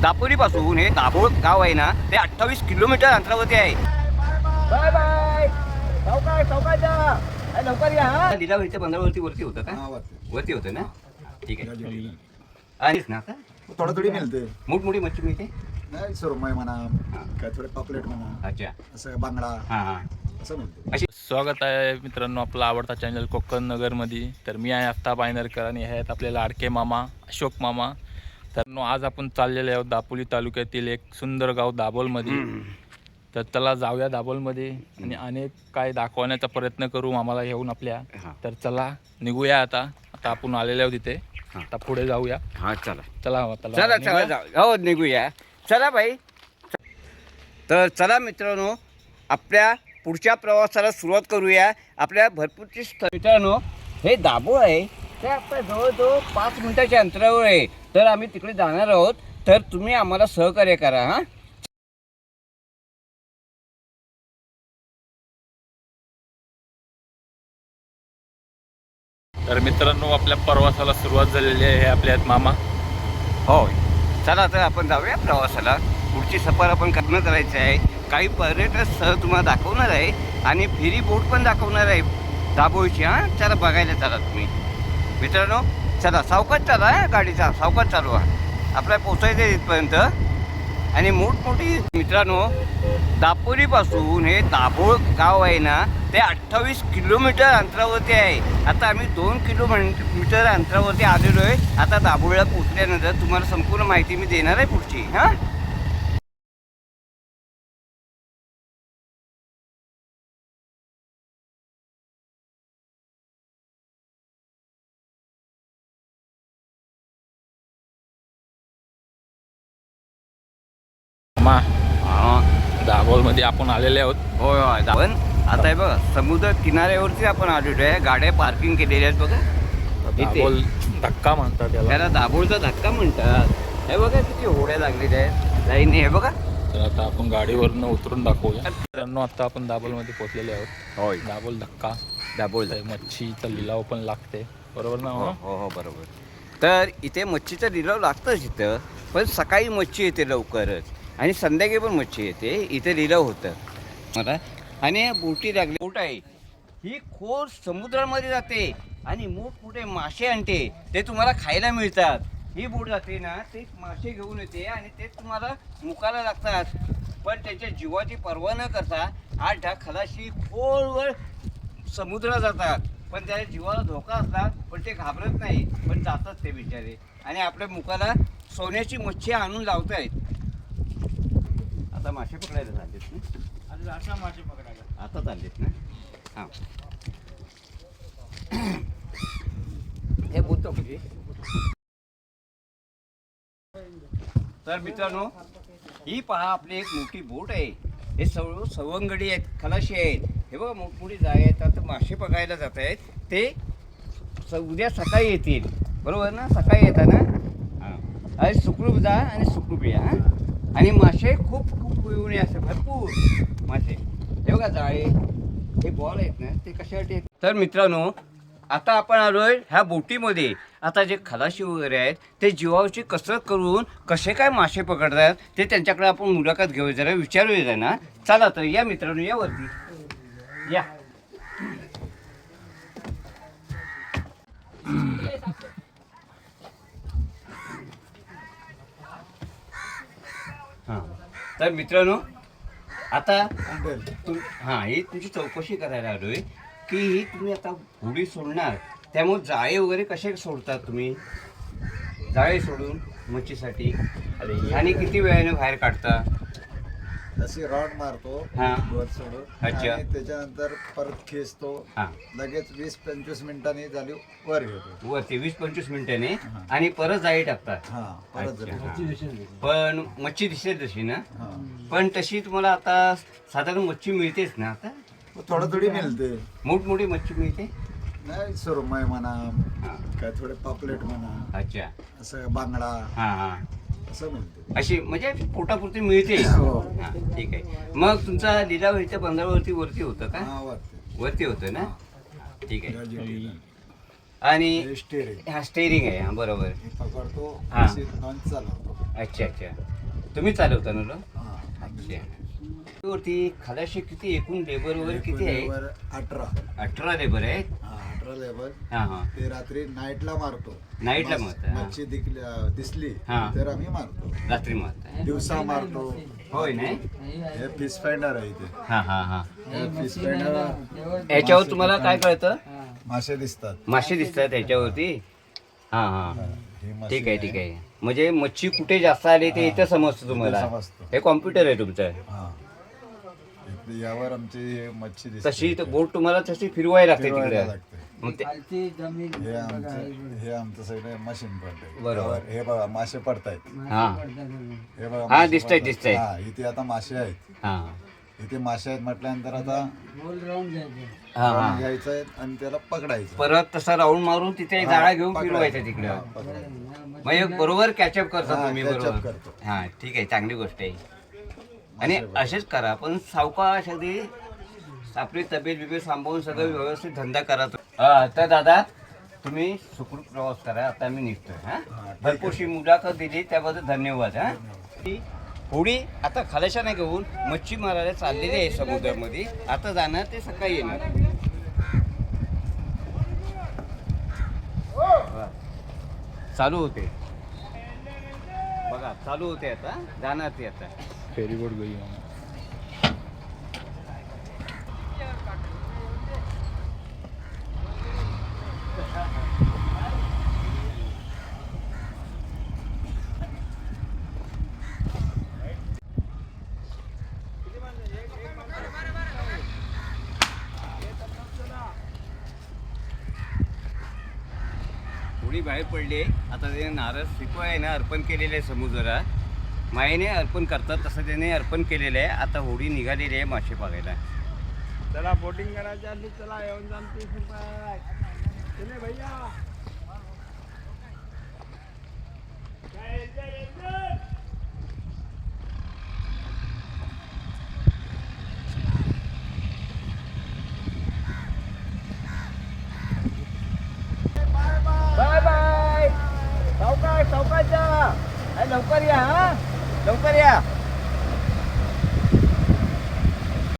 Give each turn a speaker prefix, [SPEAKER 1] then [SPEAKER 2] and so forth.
[SPEAKER 1] दापोली पासून हे दाभोळ गाव आहे ना ते 28 किलोमीटर अंतरावरती आहे. Bye bye. लवकर या हा. लिलावच्या बंदरावरती वरती होतं का? वरती होतं ना. ठीक आहे. आणि ना आता
[SPEAKER 2] थोडं थोडी मिळते.
[SPEAKER 1] मोठमोठी मच्छी मिळते.
[SPEAKER 2] नाही सुरमई म्हणा, काय थोडे पापलेट म्हणा,
[SPEAKER 1] अच्छा
[SPEAKER 2] असं बांगडा
[SPEAKER 1] हां हां
[SPEAKER 2] असं मिळते.
[SPEAKER 1] अशी
[SPEAKER 3] स्वागत आहे मित्रांनो आपला आवडता चॅनल कोकण नगरमध्ये. तर मी आहे आफताब आयनरकर आणि हे आहेत आपले लाडके मामा अशोक मामा. तर आज आपण चाललेले आहोत दापोली तालुक्यातील एक सुंदर गाव दाभोलमध्ये. तर चला जाऊया दाभोलमध्ये आणि अनेक काय दाखवण्याचा प्रयत्न करू मामाला घेऊन आपल्या. तर चला निघूया आता. आता आपण आलेले आहोत तिथे. आता पुढे जाऊया.
[SPEAKER 1] हां चला
[SPEAKER 3] चला
[SPEAKER 1] चला चला जाऊ हो निघूया. चला बाई. तर चला मित्रांनो आपल्या पुढच्या प्रवासाला सुरुवात करूया. आपल्या भरपूरची मित्रांनो हे दाभोळ आहे ते आपल्या जवळजवळ 5 मिनिटाच्या अंतरावर आहे. तर आम्ही तिकडे जाणार आहोत. तर तुम्ही आम्हाला सहकार्य करा हां.
[SPEAKER 3] तर मित्रांनो आपल्या प्रवासाला सुरुवात झालेली आहे. हे आपले आहेत मामा.
[SPEAKER 1] हो चला तर आपण जाऊया प्रवासाला. पुढची सफर आपण करणं करायचं आहे. काही पर्यटन स्थळ तुम्हाला दाखवणार आहे आणि फेरी बोट पण दाखवणार आहे दाभोळची. हां चला बघायला चला तुम्ही मित्रांनो. चला सावकाश चालवा गाडीचा सावकाश चालवा. आपल्याला पोचायचं आहे इथपर्यंत. आणि मोठमोठी मित्रांनो दापोलीपासून हे दाभोळ गाव आहे ना ते 28 किलोमीटर अंतरावरती आहे. आता आम्ही 2 किलोमीटर अंतरावरती आलेलो आहे. आता दाभोळला पोचल्यानंतर तुम्हाला संपूर्ण माहिती मी देणार आहे पुढची हां.
[SPEAKER 3] मामा दाभोलमध्ये आपण आलेले आहोत.
[SPEAKER 1] होय होय आपण आता आहे बघा समुद्र किनाऱ्यावरती आपण आलेलो आहे. गाड्या पार्किंग केलेल्या आहेत बघा.
[SPEAKER 3] दाभोल धक्का म्हणतात त्याला.
[SPEAKER 1] त्याला दाभोळचा धक्का म्हणतात. हे बघा किती होड्या लागलेल्या आहेत लाईनी. हे बघा.
[SPEAKER 3] तर आता आपण गाडीवरनं उतरून दाखवूया. मित्रांनो आता आपण दाभोलमध्ये पोहोचलेले आहोत.
[SPEAKER 1] होय
[SPEAKER 3] दाभोल धक्का.
[SPEAKER 1] दाभोळ
[SPEAKER 3] मच्छीचा लिलाव पण लागते बरोबर ना?
[SPEAKER 1] हो हो बरोबर. तर इथे मच्छीचा लिलाव लागतंच इथं. पण सकाळी मच्छी येते लवकरच आणि संध्याकाळी पण मच्छी येते. इथे लिलाव होतं मला. आणि बोटी लागली. बोट आहे ही खोल समुद्रामध्ये जाते आणि मोठमोठे मासे आणते. ते तुम्हाला खायला मिळतात. ही बोट जाते ना ते मासे घेऊन येते आणि ते तुम्हाला मुकायला लागतात. पण त्याच्या जीवाची पर्वा न करता 8 खलाशी खोलवर समुद्रात जातात. पण त्याच्या जीवाला धोका असला पण ते घाबरत नाही. पण जातात ते बिचारे आणि आपल्या मुखाला सोन्याची मच्छी आणून लावतायत. आता मासे पकडायला चाललेत ना. आता मासे पकडायला आता चाललेत ना. हां हे बोलतो म्हणजे. तर मित्रांनो ही पहा आपली एक मोठी बोट आहे. हे सर्व सवंगडी आहेत खलाशी आहेत. हे बघा मोठमोठी जाळे आहेत. आता मासे पकडायला जात आहेत. ते उद्या सकाळी येतील बरोबर ना. सकाळी येतात ना. हां आणि सुखरूप जा आणि सुखरूप या. आणि मासे खूप खूप येऊन असे भरपूर मासे. हे बघा जाळे हे बॉल आहेत ना ते कशासाठी आहेत. तर मित्रांनो आता आपण आलो आहे ह्या बोटीमध्ये. आता जे खलाशी वगैरे आहेत ते जीवाची कसरत करून कसे काय मासे पकडतात ते त्यांच्याकडे आपण मुलाखत घेऊया जरा विचारूया ना. चला तर या मित्रांनो या वरती या. हां तर मित्रांनो आता हां ही तुमची चौकशी करायला आलो आहे की ही तुम्ही आता होडी सोडणार त्यामुळे जाळे वगैरे कसे सोडतात तुम्ही. जाळे सोडून मच्छीसाठी आणि किती वेळाने बाहेर काढता.
[SPEAKER 2] अशी रॉड मारतो
[SPEAKER 1] हां
[SPEAKER 2] वर सोडून.
[SPEAKER 1] अच्छा.
[SPEAKER 2] आणि त्याच्यानंतर परत खेचतो.
[SPEAKER 1] हां
[SPEAKER 2] लगेच 20-25 मिनिटांनी झाली वर घेतो.
[SPEAKER 1] वरती 20-25 मिनिटांनी आणि परत जाळी टाकतात.
[SPEAKER 2] हा परत
[SPEAKER 1] अच्छा,
[SPEAKER 2] झाली.
[SPEAKER 1] हां. पण मच्छी दिसेल तशी ना.
[SPEAKER 2] हा
[SPEAKER 1] पण तशी तुम्हाला आता साधारण मच्छी मिळतेच ना. आता
[SPEAKER 2] थोडं थोडी मिळते.
[SPEAKER 1] मोठमोठी मच्छी मिळते.
[SPEAKER 2] नाही सुरमई म्हणा,
[SPEAKER 1] हां
[SPEAKER 2] काय थोडे पापलेट म्हणा,
[SPEAKER 1] अच्छा
[SPEAKER 2] असं बांगडा
[SPEAKER 1] हां हां
[SPEAKER 2] असं मिळते.
[SPEAKER 1] अशी म्हणजे पोटापुरती मिळते.
[SPEAKER 2] हो.
[SPEAKER 1] हां ठीक आहे. मग तुमचा लिलाव ह्याच्या बंदरावरती वरती होतं का?
[SPEAKER 2] हा वाटते.
[SPEAKER 1] वरती होतं ना. ठीक आहे.
[SPEAKER 2] हे
[SPEAKER 1] आणि
[SPEAKER 2] स्टेरिंग
[SPEAKER 1] हा स्टेरिंग आहे. हां बरोबर.
[SPEAKER 2] पकडतो
[SPEAKER 1] हा.
[SPEAKER 2] नॉन चालवतो.
[SPEAKER 1] अच्छा अच्छा. तुम्ही चालवता ना लो?
[SPEAKER 2] हा.
[SPEAKER 1] अच्छा. वरती खलाशी किती एकूण लेबर वगैरे किती आहे?
[SPEAKER 2] लेबर 18.
[SPEAKER 1] 18 लेबर आहेत.
[SPEAKER 2] हा 18 लेबर.
[SPEAKER 1] हां हां.
[SPEAKER 2] ते रात्री नाईटला मारतो.
[SPEAKER 1] नाईटला मारता, हा.
[SPEAKER 2] मच्छी दिसली
[SPEAKER 1] हा.
[SPEAKER 2] तर आम्ही मारतो.
[SPEAKER 1] रात्री मारता.
[SPEAKER 2] दिवसा मारतो.
[SPEAKER 1] होय नाही?
[SPEAKER 2] हे फिश फाइंडर आहे इथे.
[SPEAKER 1] हां हां हां.
[SPEAKER 2] हे फिश फाइंडर
[SPEAKER 1] याच्यावर तुम्हाला काय कळतं?
[SPEAKER 2] मासे दिसतात.
[SPEAKER 1] मासे दिसतात याच्यावरती. हां हां.
[SPEAKER 2] ही मासे
[SPEAKER 1] ठीक आहे ठीक आहे. म्हणजे मच्छी कुठे जास्त आली ते इथं समजतं तुम्हाला.
[SPEAKER 2] समजतं.
[SPEAKER 1] हे कॉम्प्युटर आहे तुमचं.
[SPEAKER 2] हा. इथे यावर आमची हे मच्छी दिसते.
[SPEAKER 1] तशी बोट तुम्हाला तशी फिरवायला लागते
[SPEAKER 2] फिरवायला
[SPEAKER 1] तिकडे.
[SPEAKER 2] लागते.
[SPEAKER 1] मग ते
[SPEAKER 2] हे आमचं सगळं मशीन पडतंय.
[SPEAKER 1] बरोबर.
[SPEAKER 2] यावर हे बघा मासे पडतायत.
[SPEAKER 1] हां
[SPEAKER 2] हे बघा
[SPEAKER 1] हा,
[SPEAKER 2] मासे
[SPEAKER 1] दिसतायत,
[SPEAKER 2] पडतायत.
[SPEAKER 1] दिसतायत.
[SPEAKER 2] हा, इथे आता मासे आहेत.
[SPEAKER 1] हां
[SPEAKER 2] इथे मासे आहेत म्हटल्यानंतर आता
[SPEAKER 1] हां हां.
[SPEAKER 2] घ्यायचं आहे आणि त्याला पकडायचं.
[SPEAKER 1] परत तसा राऊंड मारून तिथे जाळा घेऊन
[SPEAKER 2] पकडायचं.
[SPEAKER 1] फिरवायचं तिकडे.
[SPEAKER 2] हा, पकडायचं.
[SPEAKER 1] म्हणजे बरोबर कॅचअप करता
[SPEAKER 2] हा,
[SPEAKER 1] तुम्ही
[SPEAKER 2] catch up
[SPEAKER 1] बरोबर.
[SPEAKER 2] करतो.
[SPEAKER 1] हां ठीक आहे, चांगली गोष्ट आहे. आणि असेच करा, पण सावकाश अगदी आपली तब्येत बिब्येत सांभाळून सगळं व्यवस्थित धंदा करा. तर दादा तुम्ही सुखरूप प्रवास करा. आता मी निघतोय. हां भरपूरशी मुलाखत दिली त्याबद्दल धन्यवाद. हां होडी आता खलाशाने घेऊन मच्छी मारायला चाललेली आहे समुद्रामध्ये. आता जाणार ते सकाळी येणार. चालू होते बघा, चालू होते आता. जाणार ते आता.
[SPEAKER 3] फेरीबोट गई
[SPEAKER 1] होडी बाहेर पडली आहे. आता ते नारळ शिकवा आहे ना अर्पण केलेलं आहे समुद्राला. मायेने अर्पण करतात तसं त्याने अर्पण केलेलं आहे. आता होडी निघालेली आहे मासे बघायला.
[SPEAKER 4] चला बोटिंग करायच्या आधी चला येऊन जाण 30 रुपये चले भैया.
[SPEAKER 1] Bye bye. सावकाश सावकाश जा. लवकर या. हां लवकर या.